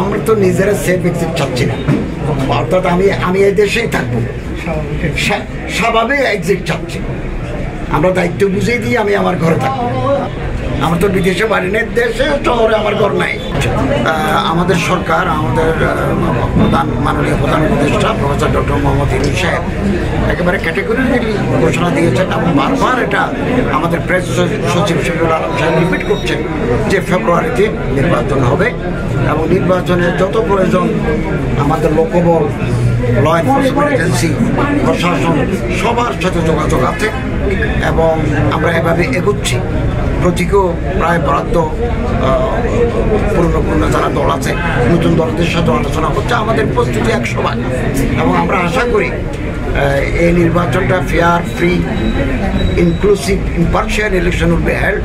আমরা তো নিজেরা সেফ এক্সিট চাচ্ছি না, অর্থাৎ আমি এই দেশেই থাকবো, স্বাভাবিক এক্সিট চাচ্ছি। আমরা দায়িত্ব বুঝিয়ে দিয়ে আমি আমার ঘরে থাকবো। আমার তো বিদেশে বাড়ি নেই, দেশে শহরে আমার ঘর নাই। আমাদের সরকার, আমাদের মাননীয় প্রধান উপদেষ্টা প্রফেসর ডক্টর মোহাম্মদ ইউনূস সাহেব একেবারে ক্যাটেগরিক্যালি ঘোষণা দিয়েছেন এবং বারবার এটা আমাদের প্রেস সচিব শফিউল আলম সাহেব রিপিট করছেন যে ফেব্রুয়ারিতে নির্বাচন হবে এবং নির্বাচনের যত প্রয়োজন আমাদের লোকবল, ল এনফোর্সমেন্ট এজেন্সি, প্রশাসন সবার সাথে যোগাযোগ আছে এবং আমরা এভাবে এগোচ্ছি। প্রতীকও প্রায় বরাদ্দ, পুরনো যারা দল আছে নতুন দলদের সাথে আলোচনা হচ্ছে। আমাদের প্রস্তুতি 100 এবং আমরা আশা করি এই নির্বাচনটা fair, free, inclusive, impartial election will be held.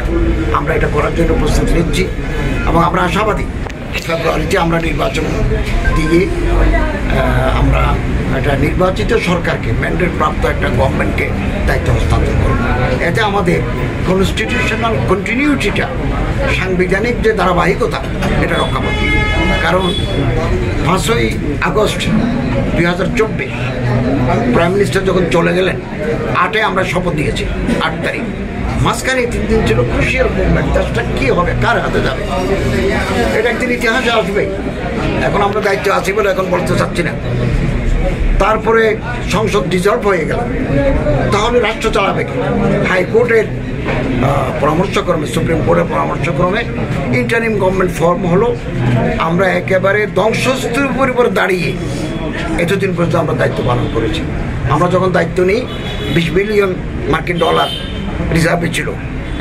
আমরা এটা করার জন্য প্রস্তুতি নিচ্ছি এবং আমরা আশাবাদী ফেব্রুয়ারিতে আমরা নির্বাচন দিয়ে আমরা একটা নির্বাচিত সরকারকে, ম্যান্ডেট প্রাপ্ত একটা গভর্নমেন্টকে দায়িত্ব হস্তান্তর করব। এতে আমাদের কনস্টিটিউশনাল কন্টিনিউটিটা, সাংবিধানিক যে ধারাবাহিকতা, এটা রক্ষা পাবে। কারণ 5ই আগস্ট 2024 প্রাইম মিনিস্টার যখন চলে গেলেন, 8-এ আমরা শপথ দিয়েছি, 8 তারিখ। মাঝখানে 3 দিন ছিল ক্রুশিয়াল মুভমেন্ট। দেশটা কী হবে, কার হাতে যাবে, এটা একদিন ইতিহাসে আসবে। এখন আমরা দায়িত্ব আছি বলে এখন বলতে চাচ্ছি না। তারপরে সংসদ ডিজলভ হয়ে গেল, তাহলে রাষ্ট্র চালাবে কি? হাইকোর্টের পরামর্শক্রমে, সুপ্রিম কোর্টের পরামর্শক্রমে ইন্টারিম গভর্নমেন্ট ফর্ম হলো। আমরা একেবারে ধ্বংসস্তূপের উপর দাঁড়িয়ে এতদিন পর্যন্ত আমরা দায়িত্ব পালন করেছি। আমরা যখন দায়িত্ব নিই 20 বিলিয়ন মার্কিন ডলার রিজার্ভে ছিল,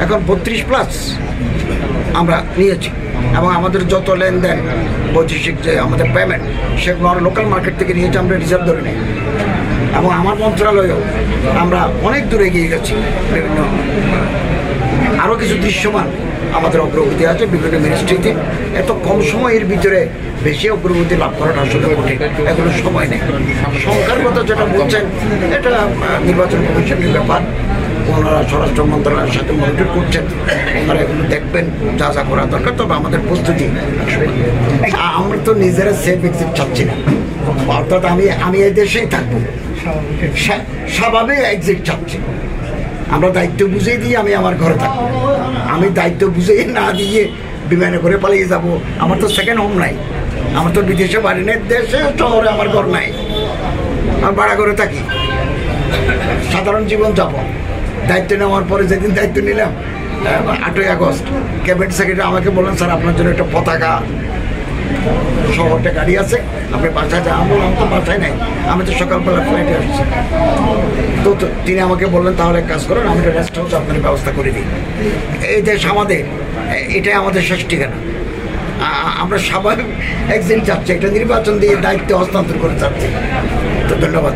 এখন 32+ আমরা নিয়েছি এবং আমাদের যত লেনদেন, বৈদেশিক যে আমাদের পেমেন্ট, সেগুলো আমরা লোকাল মার্কেট থেকে নিয়েছি, আমরা রিজার্ভ ধরে নিই। এবং আমার মন্ত্রণালয়েও আমরা অনেক দূরে এগিয়ে গেছি। বিভিন্ন আরও কিছু দৃশ্যমান আমাদের অগ্রগতি আছে বিভিন্ন মিনিস্ট্রিতে। এত কম সময়ের ভিতরে বেশি অগ্রগতি লাভ করাটা আসলে কঠিন, এগুলো সময় নেই। সংখ্যার কথা যেটা বলছেন, এটা নির্বাচন কমিশনের ব্যাপার। ওনারা স্বরাষ্ট্র মন্ত্রণালয়ের সাথে মনিটর করছেন, ওনারা এগুলো দেখবেন যা যা করা দরকার। তবে আমাদের প্রস্তুতি, আমরা তো নিজেরা সেফ এক্সিট চাচ্ছি না, অর্থাৎ আমি এই দেশেই থাকবো, স্বাভাবিক এক্সিট চাচ্ছি। আমরা দায়িত্ব বুঝিয়ে দিয়ে আমি আমার ঘরে থাকবো। আমি দায়িত্ব বুঝিয়ে না দিয়ে বিমানে করে পালিয়ে যাব, আমার তো সেকেন্ড হোম নাই। আমার তো বিদেশে বাড়ি নেই, দেশে শহরে আমার ঘর নাই। আমি ভাড়া করে থাকি, সাধারণ জীবন যাপন। দায়িত্ব নেওয়ার পরে যেদিন দায়িত্ব নিলাম 8ই আগস্ট, ক্যাবিনেট সেক্রেটারি আমাকে বললেন, স্যার আপনার জন্য একটা পতাকা সহ একটা গাড়ি আছে, আপনি বাসায় যান। আমি বললাম তো বাসায় নাই, আমি তো সকালবেলা ফ্লাইটে আসছি। তো তিনি আমাকে বললেন, তাহলে কাজ করেন, আমি একটা রেস্ট হাউস আপনার ব্যবস্থা করে দিই। এই দেশ আমাদের, এটাই আমাদের শেষ ঠিকানা। আমরা স্বাভাবিক এক্সিট চাচ্ছি, একটা নির্বাচন দিয়ে দায়িত্ব হস্তান্তর করে চাচ্ছি। তো ধন্যবাদ।